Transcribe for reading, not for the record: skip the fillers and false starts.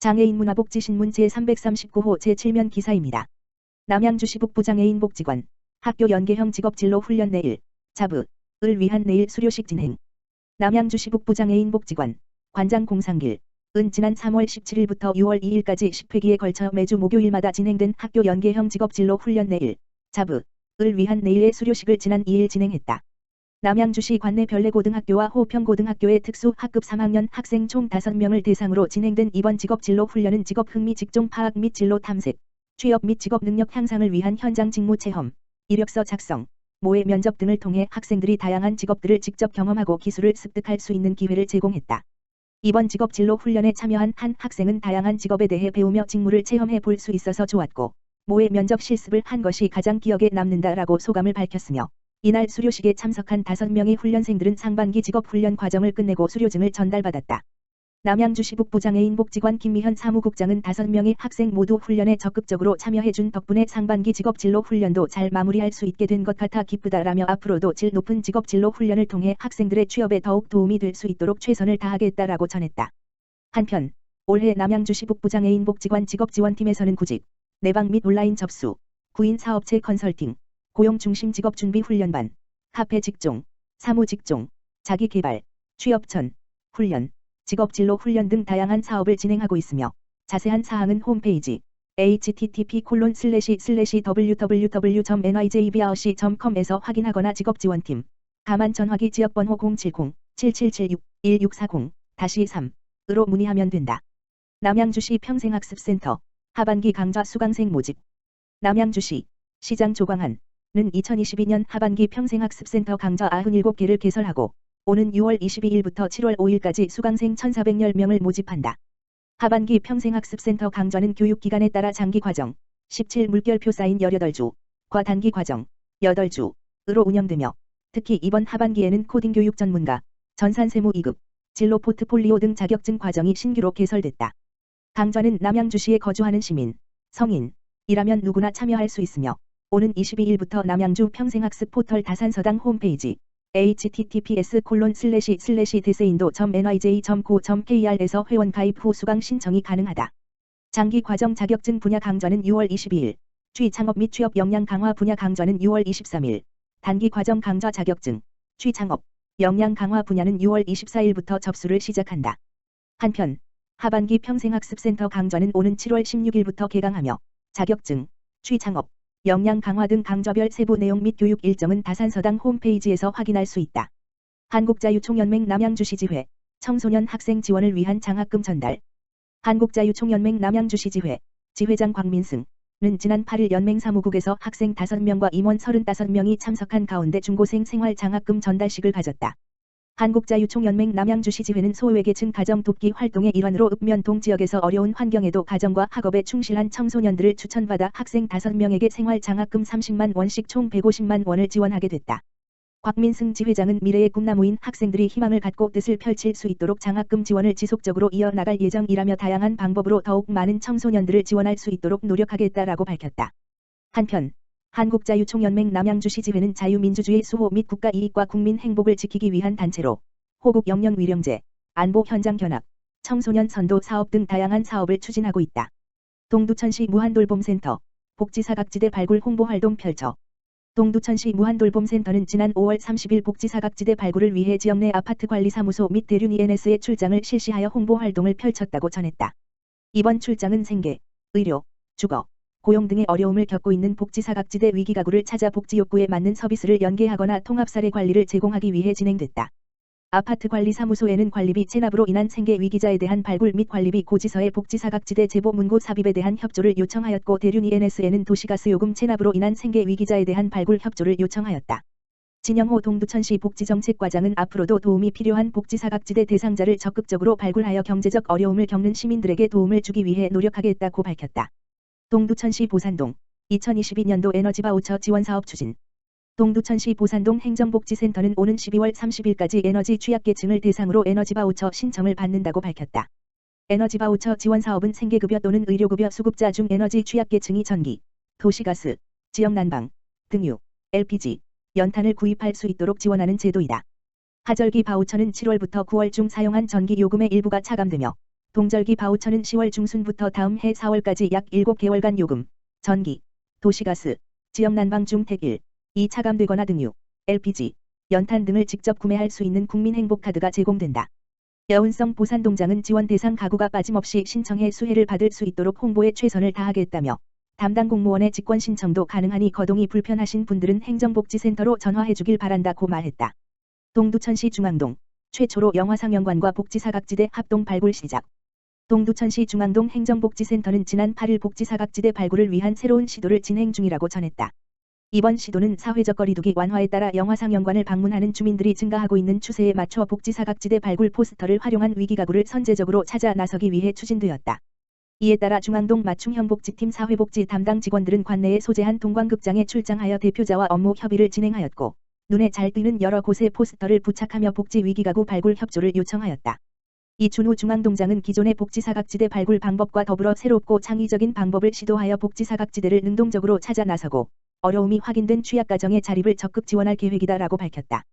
장애인 문화복지신문 제339호 제7면 기사입니다. 남양주시 북부장애인 복지관 학교 연계형 직업진로 훈련 내일 자부을 위한 내일 수료식 진행. 남양주시 북부장애인 복지관 관장 공상길 은 지난 3월 17일부터 6월 2일까지 10회기에 걸쳐 매주 목요일마다 진행된 학교 연계형 직업진로 훈련 내일 자부을 위한 내일의 수료식을 지난 2일 진행했다. 남양주시 관내 별내고등학교와 호평고등학교의 특수 학급 3학년 학생 총 5명을 대상으로 진행된 이번 직업진로 훈련은 직업 흥미 직종 파악 및 진로 탐색, 취업 및 직업 능력 향상을 위한 현장 직무 체험, 이력서 작성, 모의 면접 등을 통해 학생들이 다양한 직업들을 직접 경험하고 기술을 습득할 수 있는 기회를 제공했다. 이번 직업진로 훈련에 참여한 한 학생은 다양한 직업에 대해 배우며 직무를 체험해 볼 수 있어서 좋았고 모의 면접 실습을 한 것이 가장 기억에 남는다라고 소감을 밝혔으며 이날 수료식에 참석한 5명의 훈련생들은 상반기 직업훈련 과정을 끝내고 수료증을 전달받았다. 남양주시 북부장애인 복지관 김미현 사무국장은 5명의 학생 모두 훈련에 적극적으로 참여해준 덕분에 상반기 직업진로 훈련도 잘 마무리할 수 있게 된 것 같아 기쁘다라며 앞으로도 질 높은 직업진로 훈련을 통해 학생들의 취업에 더욱 도움이 될 수 있도록 최선을 다하겠다라고 전했다. 한편 올해 남양주시 북부장애인 복지관 직업지원팀에서는 구직, 내방 및 온라인 접수, 구인 사업체 컨설팅, 고용중심 직업준비훈련반, 카페 직종, 사무 직종, 자기개발, 취업전, 훈련, 직업진로 훈련 등 다양한 사업을 진행하고 있으며 자세한 사항은 홈페이지 http://www.nyjbrc.com에서 확인하거나 직업지원팀, 가만 전화기 지역번호 070-7776-1640-3으로 문의하면 된다. 남양주시 평생학습센터 하반기 강좌 수강생 모집. 남양주시 시장 조광한 는 2022년 하반기 평생학습센터 강좌 97개를 개설하고 오는 6월 22일부터 7월 5일까지 수강생 1,410명을 모집한다. 하반기 평생학습센터 강좌는 교육기간에 따라 장기과정 17물결표 쌓인 18주과 단기과정 8주으로 운영되며 특히 이번 하반기에는 코딩 교육 전문가, 전산세무 2급, 진로 포트폴리오 등 자격증 과정이 신규로 개설됐다. 강좌는 남양주시에 거주하는 시민, 성인이라면 누구나 참여할 수 있으며 오는 22일부터 남양주 평생학습 포털 다산서당 홈페이지 https://deseinddo.nyj.co.kr에서 회원 가입 후 수강 신청이 가능하다. 장기과정 자격증 분야 강좌는 6월 22일, 취창업 및 취업 역량 강화 분야 강좌는 6월 23일, 단기과정 강좌 자격증, 취창업, 역량 강화 분야는 6월 24일부터 접수를 시작한다. 한편 하반기 평생학습센터 강좌는 오는 7월 16일부터 개강하며 자격증, 취창업, 역량 강화 등 강좌별 세부 내용 및 교육 일정은 다산서당 홈페이지에서 확인할 수 있다. 한국자유총연맹 남양주시 지회, 청소년 학생 지원을 위한 장학금 전달. 한국자유총연맹 남양주시 지회, 지회장 광민승은 지난 8일 연맹 사무국에서 학생 5명과 임원 35명이 참석한 가운데 중고생 생활 장학금 전달식을 가졌다. 한국자유총연맹 남양주시 지회는 소외계층 가정 돕기 활동의 일환으로 읍면동 지역에서 어려운 환경에도 가정과 학업에 충실한 청소년들을 추천받아 학생 5명에게 생활 장학금 30만 원씩 총 150만 원을 지원하게 됐다. 곽민승 지회장은 미래의 꿈나무인 학생들이 희망을 갖고 뜻을 펼칠 수 있도록 장학금 지원을 지속적으로 이어나갈 예정이라며 다양한 방법으로 더욱 많은 청소년들을 지원할 수 있도록 노력하겠다라고 밝혔다. 한편 한국자유총연맹 남양주시 지회는 자유민주주의 수호 및 국가이익과 국민 행복을 지키기 위한 단체로 호국 영령 위령제, 안보 현장 견학, 청소년 선도 사업 등 다양한 사업을 추진하고 있다. 동두천시 무한돌봄센터, 복지사각지대 발굴 홍보활동 펼쳐. 동두천시 무한돌봄센터는 지난 5월 30일 복지사각지대 발굴을 위해 지역 내 아파트관리사무소 및 대륜 ENS의 출장을 실시하여 홍보활동을 펼쳤다고 전했다. 이번 출장은 생계, 의료, 주거, 고용 등의 어려움을 겪고 있는 복지사각지대 위기가구를 찾아 복지욕구에 맞는 서비스를 연계하거나 통합사례 관리를 제공하기 위해 진행됐다. 아파트관리사무소에는 관리비 체납으로 인한 생계 위기자에 대한 발굴 및 관리비 고지서에 복지사각지대 제보 문고 삽입에 대한 협조를 요청하였고 대륜 ENS에는 도시가스 요금 체납으로 인한 생계 위기자에 대한 발굴 협조를 요청하였다. 진영호 동두천시 복지정책과장은 앞으로도 도움이 필요한 복지사각지대 대상자를 적극적으로 발굴하여 경제적 어려움을 겪는 시민들에게 도움을 주기 위해 노력하겠다고 밝혔다. 동두천시 보산동 2022년도 에너지바우처 지원사업 추진. 동두천시 보산동 행정복지센터는 오는 12월 30일까지 에너지 취약계층을 대상으로 에너지바우처 신청을 받는다고 밝혔다. 에너지바우처 지원사업은 생계급여 또는 의료급여 수급자 중 에너지 취약계층이 전기, 도시가스, 지역난방, 등유, LPG, 연탄을 구입할 수 있도록 지원하는 제도이다. 하절기 바우처는 7월부터 9월 중 사용한 전기 요금의 일부가 차감되며 동절기 바우처는 10월 중순부터 다음 해 4월까지 약 7개월간 요금, 전기, 도시가스, 지역 난방 중 택일, 2 차감되거나 등유, LPG, 연탄 등을 직접 구매할 수 있는 국민행복카드가 제공된다. 여운성 보산동장은 지원 대상 가구가 빠짐없이 신청해 수혜를 받을 수 있도록 홍보에 최선을 다하겠다며 담당 공무원의 직권 신청도 가능하니 거동이 불편하신 분들은 행정복지센터로 전화해주길 바란다고 말했다. 동두천시 중앙동, 최초로 영화상영관과 복지사각지대 합동 발굴 시작. 동두천시 중앙동 행정복지센터는 지난 8일 복지사각지대 발굴을 위한 새로운 시도를 진행 중이라고 전했다. 이번 시도는 사회적 거리두기 완화에 따라 영화상영관을 방문하는 주민들이 증가하고 있는 추세에 맞춰 복지사각지대 발굴 포스터를 활용한 위기가구를 선제적으로 찾아 나서기 위해 추진되었다. 이에 따라 중앙동 맞춤형복지팀 사회복지 담당 직원들은 관내에 소재한 동광극장에 출장하여 대표자와 업무 협의를 진행하였고 눈에 잘 띄는 여러 곳에 포스터를 부착하며 복지 위기가구 발굴 협조를 요청하였다. 이춘우 중앙동장은 기존의 복지사각지대 발굴 방법과 더불어 새롭고 창의적인 방법을 시도하여 복지사각지대를 능동적으로 찾아 나서고 어려움이 확인된 취약가정의 자립을 적극 지원할 계획이다라고 밝혔다.